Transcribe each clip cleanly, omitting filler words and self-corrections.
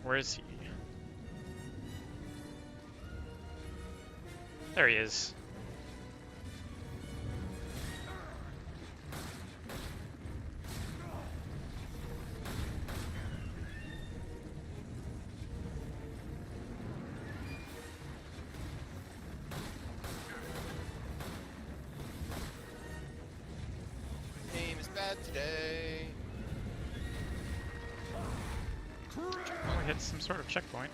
Where is he? There he is. Aim is bad today. Oh, we hit some sort of checkpoint.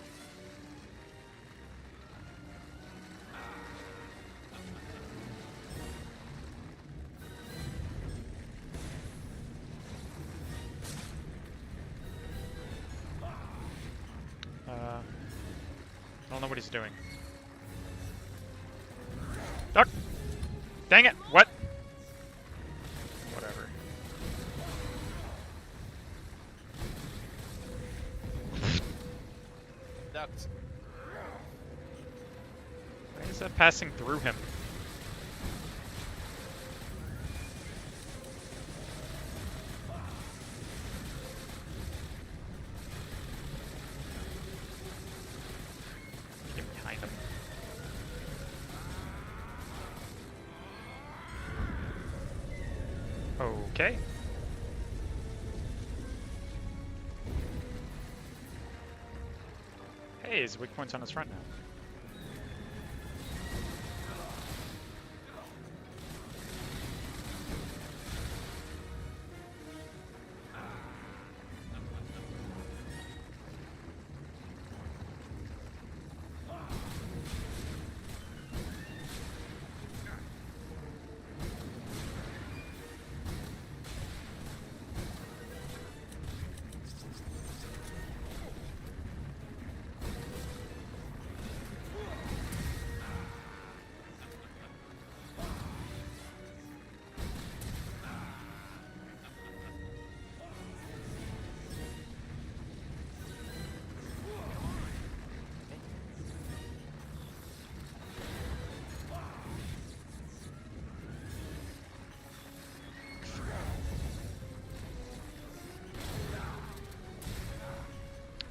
I don't know what he's doing. Duck! Dang it! What? Whatever. Ducked. Why is that passing through him? Get behind him. Okay. Hey, his weak point's on his front now.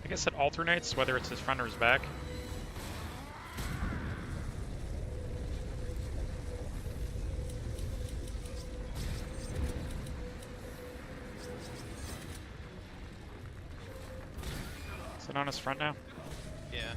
I guess it alternates whether it's his front or his back. Is it on his front now? Yeah.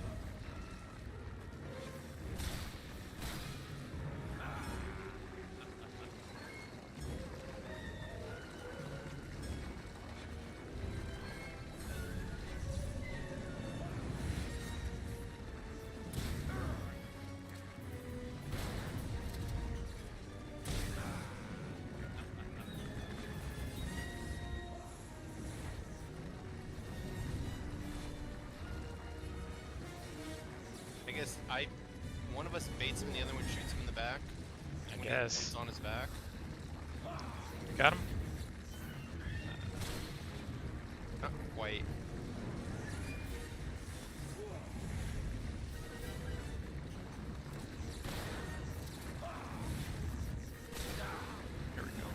I guess one of us baits him, the other one shoots him in the back. I When guess. he's on his back. You got him? Not quite. Here we go.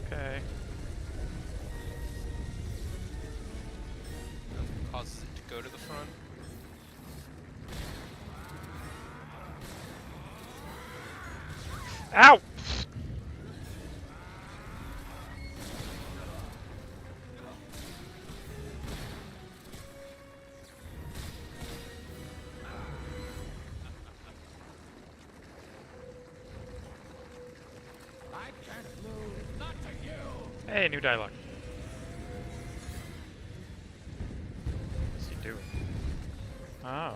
Okay. Causes it to go to the front. Ow! I can't lose, not to you. Hey, new dialogue. What's he doing? Oh.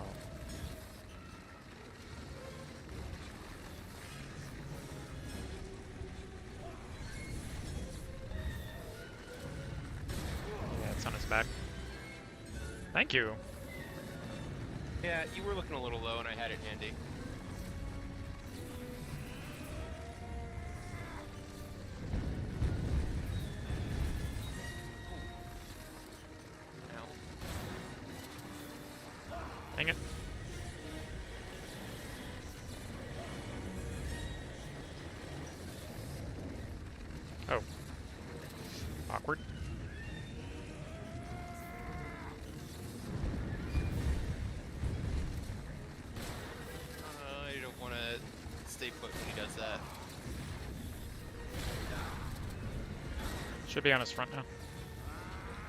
Yeah, it's on his back. Thank you. Yeah, you were looking a little low and I had it handy. Ow. Dang it. Oh. Should be on his front now.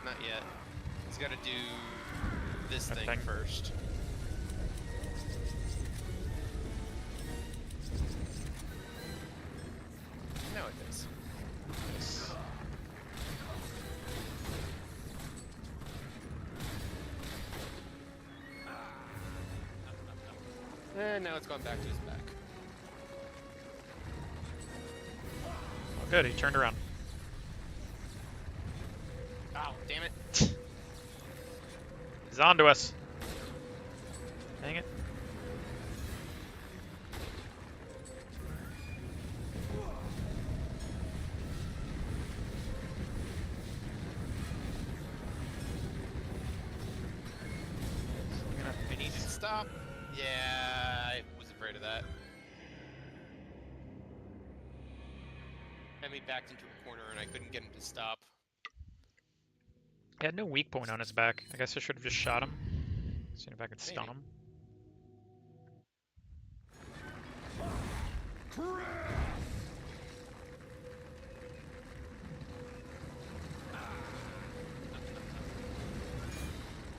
Not yet. He's got to do this That thing thing. first. Now it does. Nice. And now it's gone back to his back. Oh, good, he turned around. Oh, damn it. He's on to us. Dang it. I need to stop. Yeah, I was afraid of that. Had me backed into a corner and I couldn't get him to stop. He had no weak point on his back. I guess I should have just shot him. Seen if I could stun Maybe. him.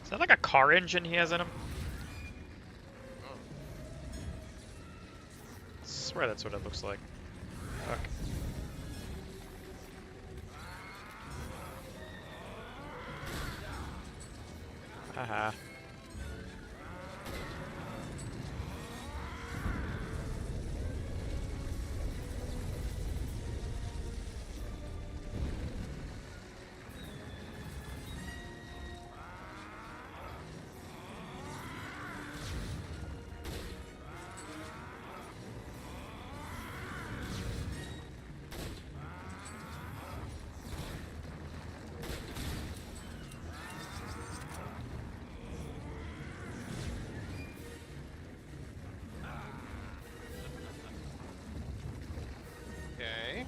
Is that like a car engine he has in him? Oh. I swear that's what it looks like. Fuck. Haha. Okay.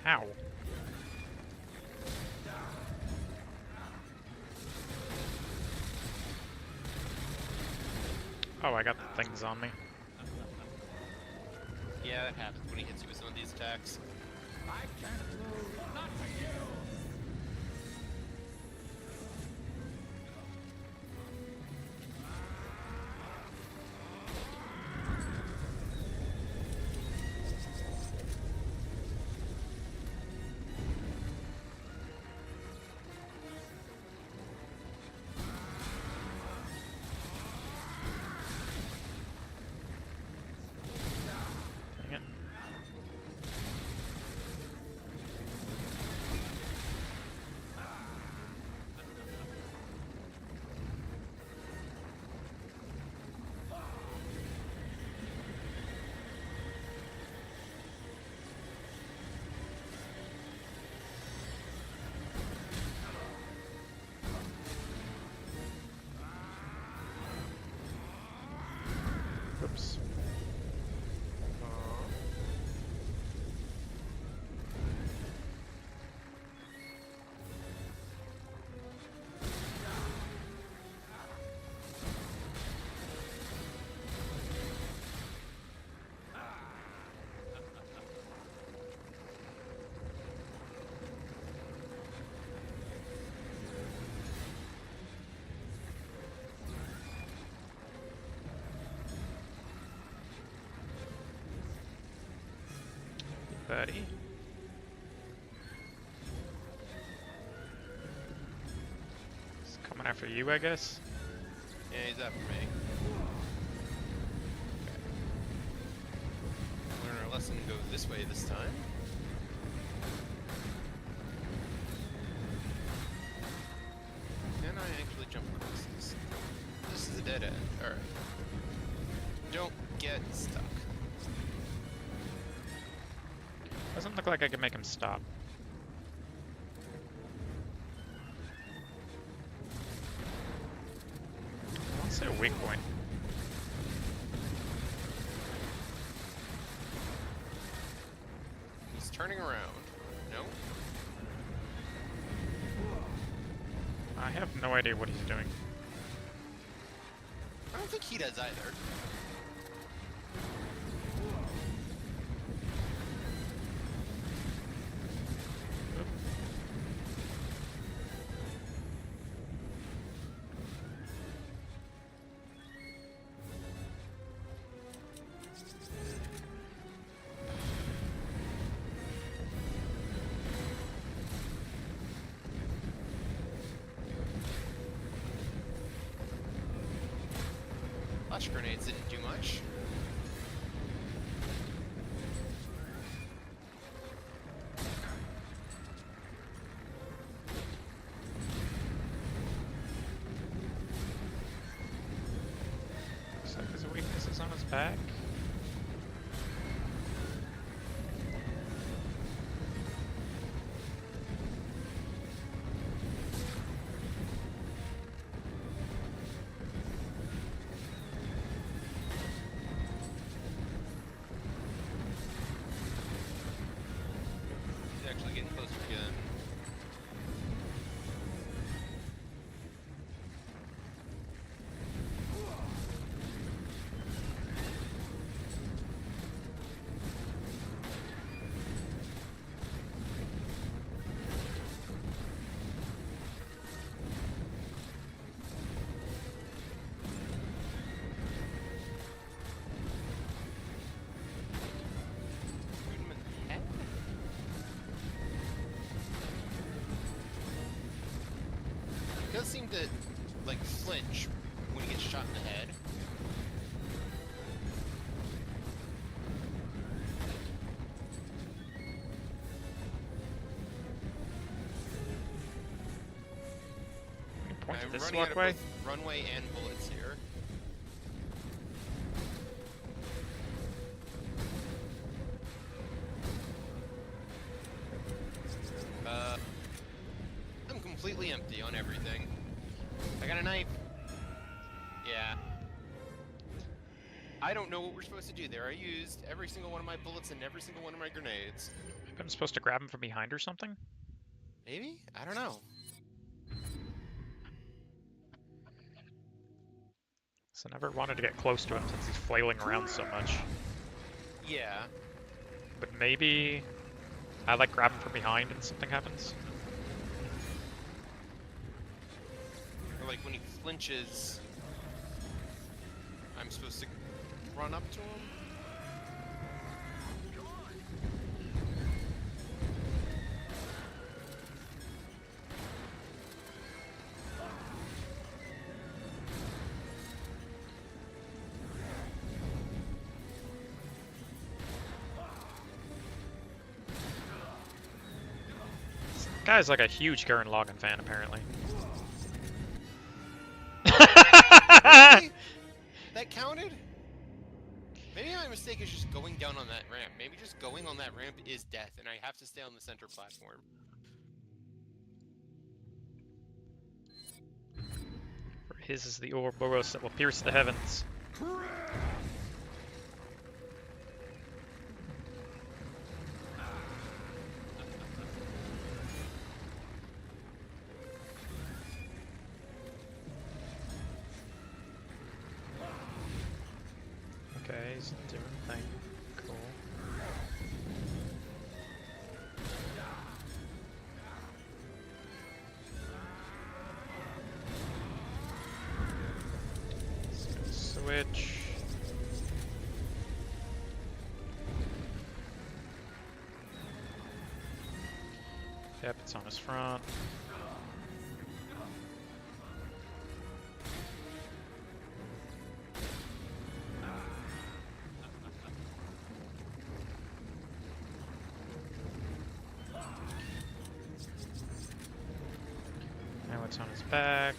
Ow. Oh, I got the things on me. Yeah, that happens when he hits you with some of these attacks. I can't lose. Not to you. Dang it. Oops. Buddy. He's coming after you, I guess. Yeah, he's after me. Learn our lesson and go this way this time. get stuck. Doesn't look like I can make him stop. Let's say a weak point. He's turning around. No? I have no idea what he's doing. I don't think he does either. Flash grenades didn't do much. Looks like his weakness is on his back. He's actually getting closer again. Shoot him in the head? He does seem to, like, flinch when he gets shot in the head. Can you point to I'm this running out of walkway? both runway and bullets here. I'm completely empty on everything. I got a knife. Yeah. I don't know what we're supposed to do there. I used every single one of my bullets and every single one of my grenades. Maybe I'm supposed to grab him from behind or something? Maybe? I don't know. So I never wanted to get close to him since he's flailing around so much. Yeah. But maybe I like grab him from behind and something happens? Or like when he flinches, I'm supposed to run up to him? This guy's like a huge Gurren Lagann fan, apparently. Really? That counted? Maybe my mistake is just going down on that ramp. Maybe just going on that ramp is death, and I have to stay on the center platform. For his is the Ouroboros that will pierce the heavens. Okay, he's doing a thing. Cool. Switch. Yep, it's on his front. Now it's on his back.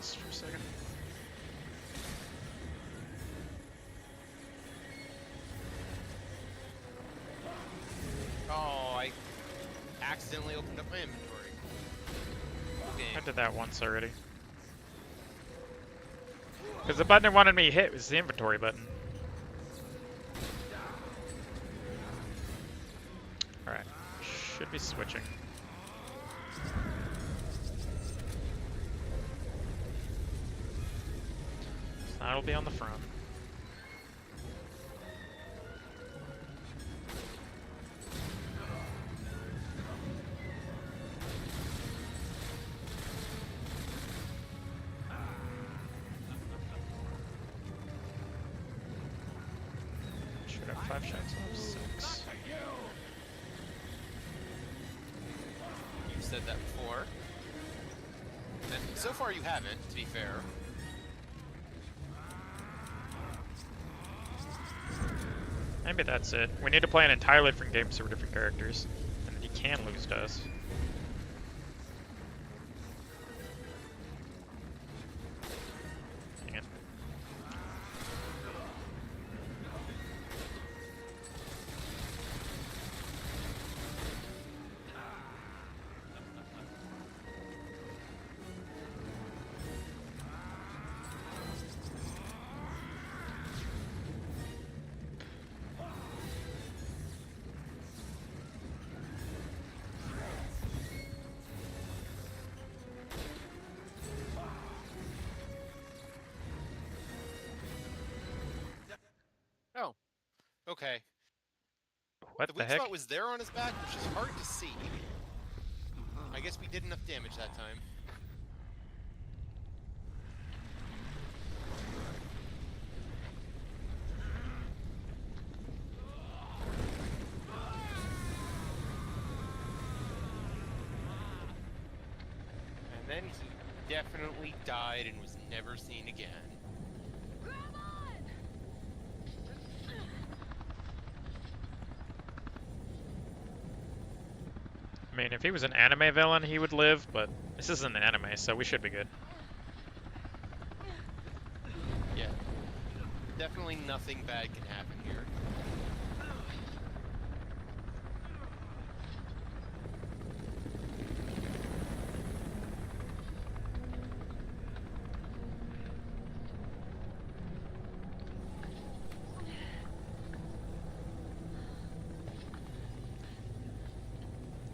lost for a second. Oh, I accidentally opened up my inventory. Okay. I did that once already. Because the button it wanted me to hit was the inventory button. Alright. Should be switching. So that'll be on the front. Should have 5 shots left. 6. You've said that before. And so far you haven't, to be fair. Maybe that's it. We need to play an entirely different game so we're different characters. And then he can lose to us. Dang it. Oh. Okay. What The the weak heck? spot was there on his back, which is hard to see. I guess we did enough damage that time. And then he definitely died and was never seen again. I mean, if he was an anime villain, he would live, but this isn't an anime, so we should be good. Yeah. Definitely nothing bad can happen here.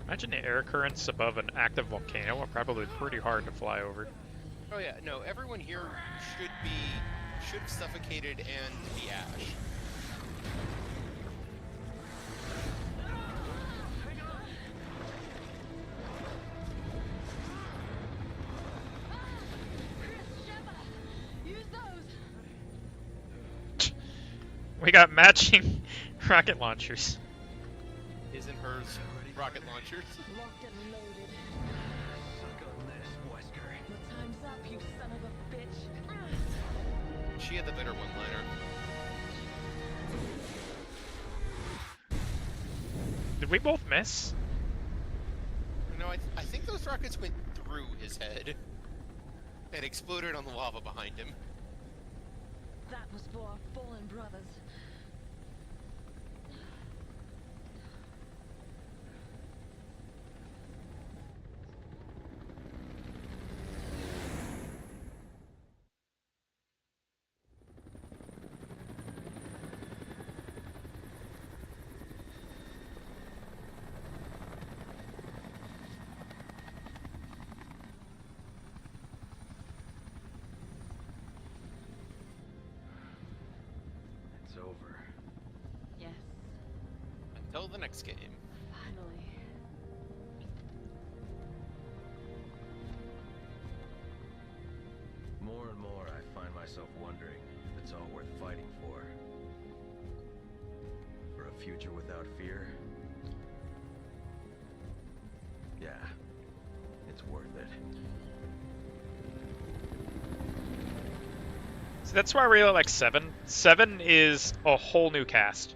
Imagine the air currents above an active volcano are probably pretty hard to fly over. Oh yeah, no, everyone here should have suffocated and be ash. We got matching rocket launchers. Isn't hers rocket launchers? Locked and loaded. Suck on this, Wesker. Well, time's up, you son of a bitch. She had the better one-liner. Did we both miss? No, I think those rockets went through his head and exploded on the lava behind him. That was for our fallen brothers. It's over. Yes, Until the next game. finally. More and more, I find myself wondering if it's all worth fighting for. For a future without fear? Yeah, it's worth it. So that's why I really like 7. 7 is a whole new cast.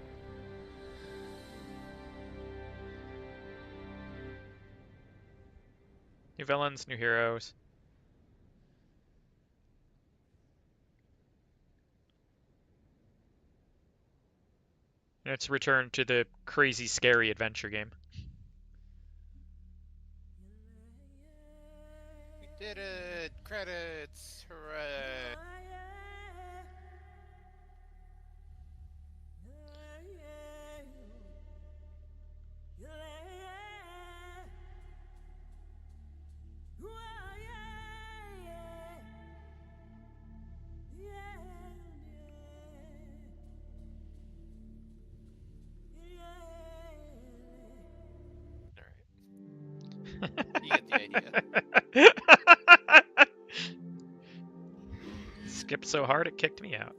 New villains, new heroes. Let's return to the crazy, scary adventure game. We did it! Credits! Hooray! Alright. You get the idea. Skipped so hard it kicked me out.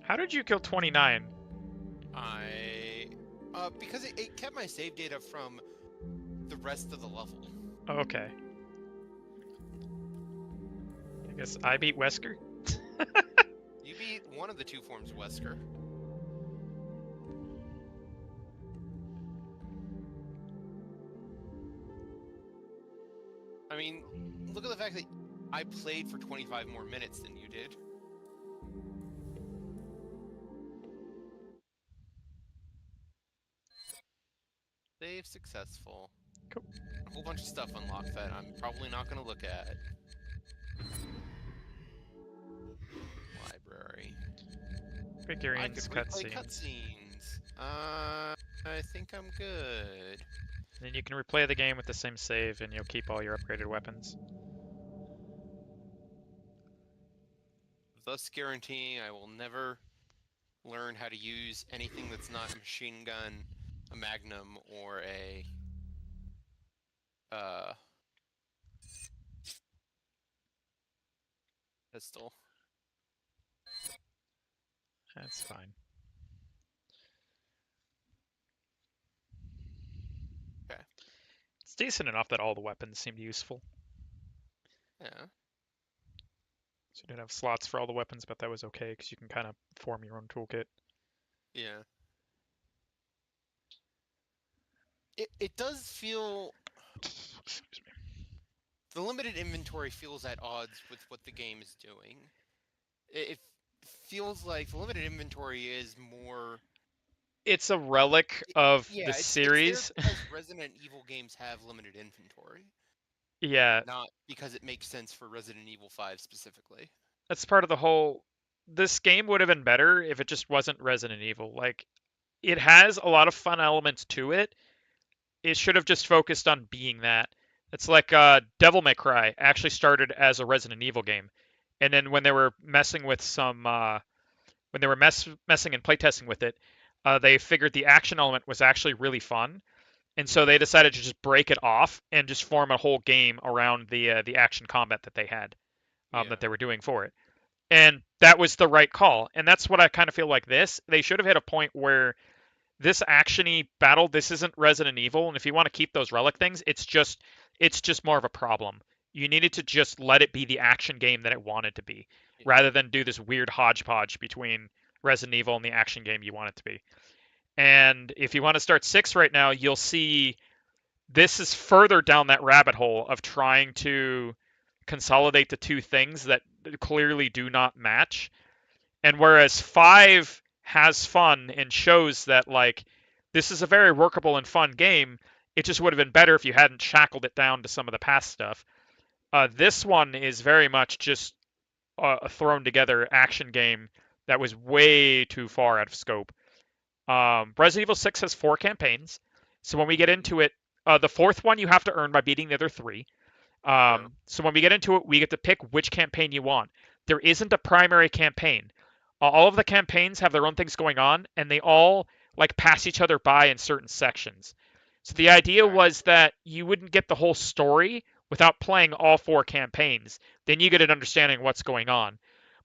How did you kill 29? Because it kept my save data from the rest of the level. Oh, okay. I guess I beat Wesker? You beat one of the two forms of Wesker. I mean, look at the fact that I played for 25 more minutes than you did. Save successful. Cool. A whole bunch of stuff unlocked that I'm probably not going to look at. Library. Figurines, I could replay cutscenes. cutscenes. I think I'm good. Then you can replay the game with the same save and you'll keep all your upgraded weapons. Thus guaranteeing I will never learn how to use anything that's not a machine gun, a magnum, or a pistol. That's fine. Okay. It's decent enough that all the weapons seemed useful. Yeah. So you didn't have slots for all the weapons, but that was okay because you can kind of form your own toolkit. Yeah. It does feel... Excuse me. The limited inventory feels at odds with what the game is doing. It feels like the limited inventory is more... It's a relic of Yeah, the it's series. there because Resident Evil games have limited inventory. Yeah, Not because it makes sense for Resident Evil 5 specifically. that's part of the whole. This game would have been better if it just wasn't Resident Evil. Like, it has a lot of fun elements to it. It should have just focused on being that. It's like Devil May Cry actually started as a Resident Evil game, and then when they were messing with some, when they were messing and playtesting with it, they figured the action element was actually really fun, and so they decided to just break it off and just form a whole game around the action combat that they had, that they were doing for it. And that was the right call. And that's what I kind of feel like this. They should have hit a point where this actiony battle, this isn't Resident Evil, and if you want to keep those relic things, it's just more of a problem. You needed to just let it be the action game that it wanted to be, rather than do this weird hodgepodge between Resident Evil and the action game you want it to be. And if you want to start 6 right now, you'll see this is further down that rabbit hole of trying to consolidate the two things that clearly do not match. And whereas 5 has fun and shows that, like, this is a very workable and fun game, it just would have been better if you hadn't shackled it down to some of the past stuff. This one is very much just a thrown together action game that was way too far out of scope. Resident Evil 6 has 4 campaigns, so when we get into it, the fourth one you have to earn by beating the other 3. So when we get into it, we get to pick which campaign you want. There isn't a primary campaign. All of the campaigns have their own things going on, and they all like pass each other by in certain sections. So the idea was that you wouldn't get the whole story without playing all 4 campaigns. Then you get an understanding of what's going on.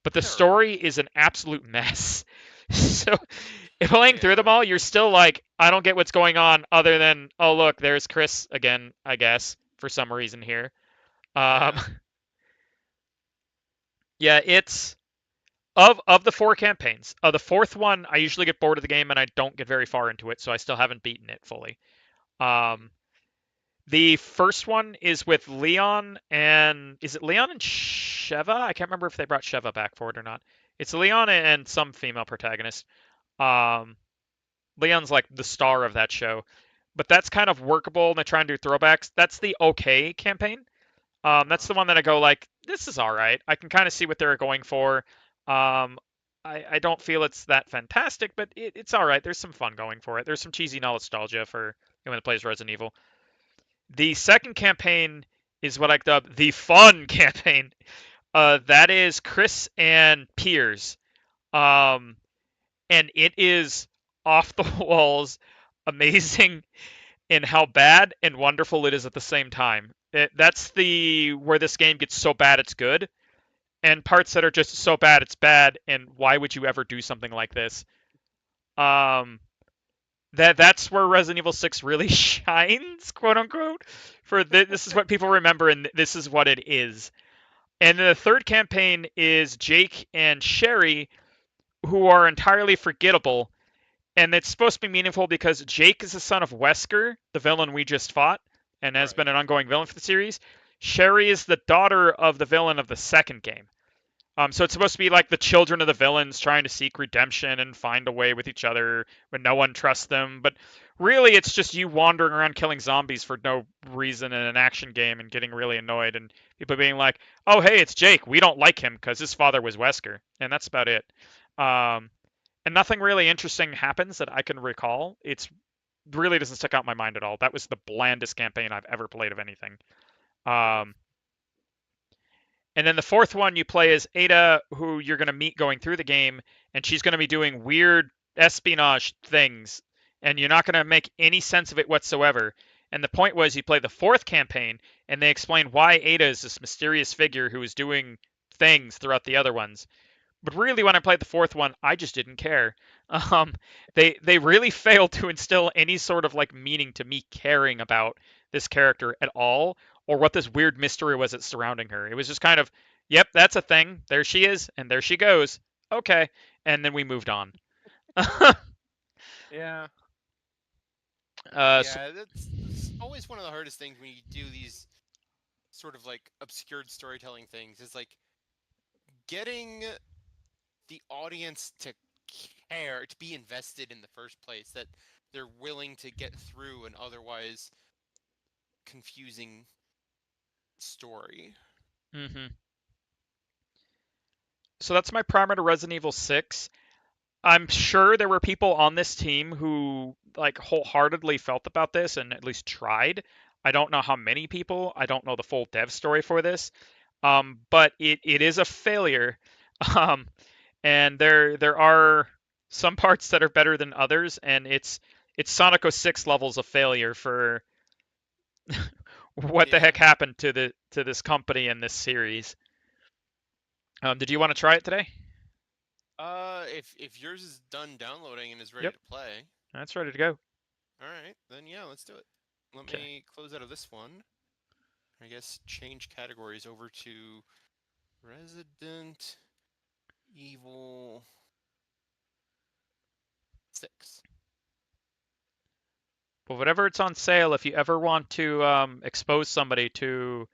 But the story is an absolute mess. So if playing through them all, you're still like, I don't get what's going on other than, oh, look, there's Chris again, I guess, for some reason here. Yeah, it's of the 4 campaigns. The fourth one, I usually get bored of the game and I don't get very far into it, so I still haven't beaten it fully. The first one is with Leon and is it Leon and Sheva? I can't remember if they brought Sheva back for it or not. It's Leon and some female protagonist. Um, Leon's like the star of that show, but that's kind of workable. And they try and do throwbacks. That's the okay campaign. That's Uh-huh. the one that I go like, this is all right. I can kind of see what they're going for. Um, I don't feel it's that fantastic, but it's all right. There's some fun going for it. There's some cheesy nostalgia for anyone that plays Resident Evil. The second campaign is what I dub the fun campaign. That is Chris and Piers. Um, and it is off the walls, amazing in how bad and wonderful it is at the same time. That's the where this game gets so bad it's good, and parts that are just so bad it's bad. And why would you ever do something like this? Um, that's where Resident Evil 6 really shines, quote unquote. This is what people remember, and this is what it is. And then the third campaign is Jake and Sherry, who are entirely forgettable. And it's supposed to be meaningful because Jake is the son of Wesker, the villain we just fought, and has Right. been an ongoing villain for the series. Sherry is the daughter of the villain of the second game. So it's supposed to be like the children of the villains trying to seek redemption and find a way with each other when no one trusts them. But really, it's just you wandering around killing zombies for no reason in an action game and getting really annoyed, and people being like, "Oh, hey, it's Jake. We don't like him because his father was Wesker," and that's about it. Um, and nothing really interesting happens that I can recall. It's really doesn't stick out in my mind at all. That was the blandest campaign I've ever played of anything. Cool. Um, and then the fourth one you play as Ada, who you're going to meet going through the game, and she's going to be doing weird espionage things, and you're not going to make any sense of it whatsoever. And the point was, you play the fourth campaign, and they explain why Ada is this mysterious figure who is doing things throughout the other ones. But really, when I played the fourth one, I just didn't care. Um, they really failed to instill any sort of like meaning to me caring about this character at all, or what this weird mystery was that's surrounding her. It was just kind of, yep, that's a thing. There she is, and there she goes. Okay, and then we moved on. Yeah. So, Yeah, that's always one of the hardest things when you do these sort of like obscured storytelling things is like getting the audience to care, to be invested in the first place, that they're willing to get through an otherwise confusing story. hmm so that's my primer to Resident Evil 6. I'm sure there were people on this team who like wholeheartedly felt about this and at least tried. I don't know how many people. I don't know the full dev story for this. But it is a failure. Um, and there are some parts that are better than others, and it's Sonic 06 levels of failure for what the Yeah. heck happened to this company and this series. Did you want to try it today? If yours is done downloading and is ready Yep, to play, that's ready to go. all right, then yeah, let's do it. Let Okay. me close out of this one. I guess change categories over to Resident Evil 6. But whatever it's on sale, if you ever want to expose somebody to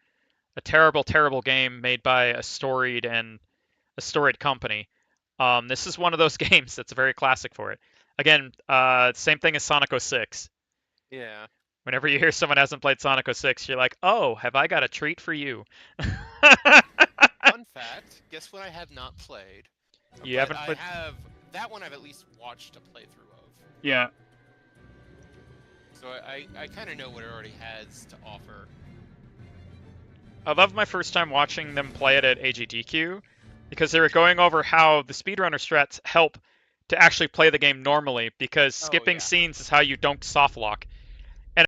a terrible, terrible game made by a storied company, this is one of those games that's very classic for it. Again, same thing as Sonic 06. Yeah. Whenever you hear someone hasn't played Sonic 06, you're like, oh, have I got a treat for you? Fun fact, guess what I have not played? You But haven't I played? have that one I've at least watched a playthrough of. Yeah. So I kind of know what it already has to offer. I loved my first time watching them play it at AGDQ because they were going over how the speedrunner strats help to actually play the game normally because Oh skipping yeah. scenes is how you don't soft lock.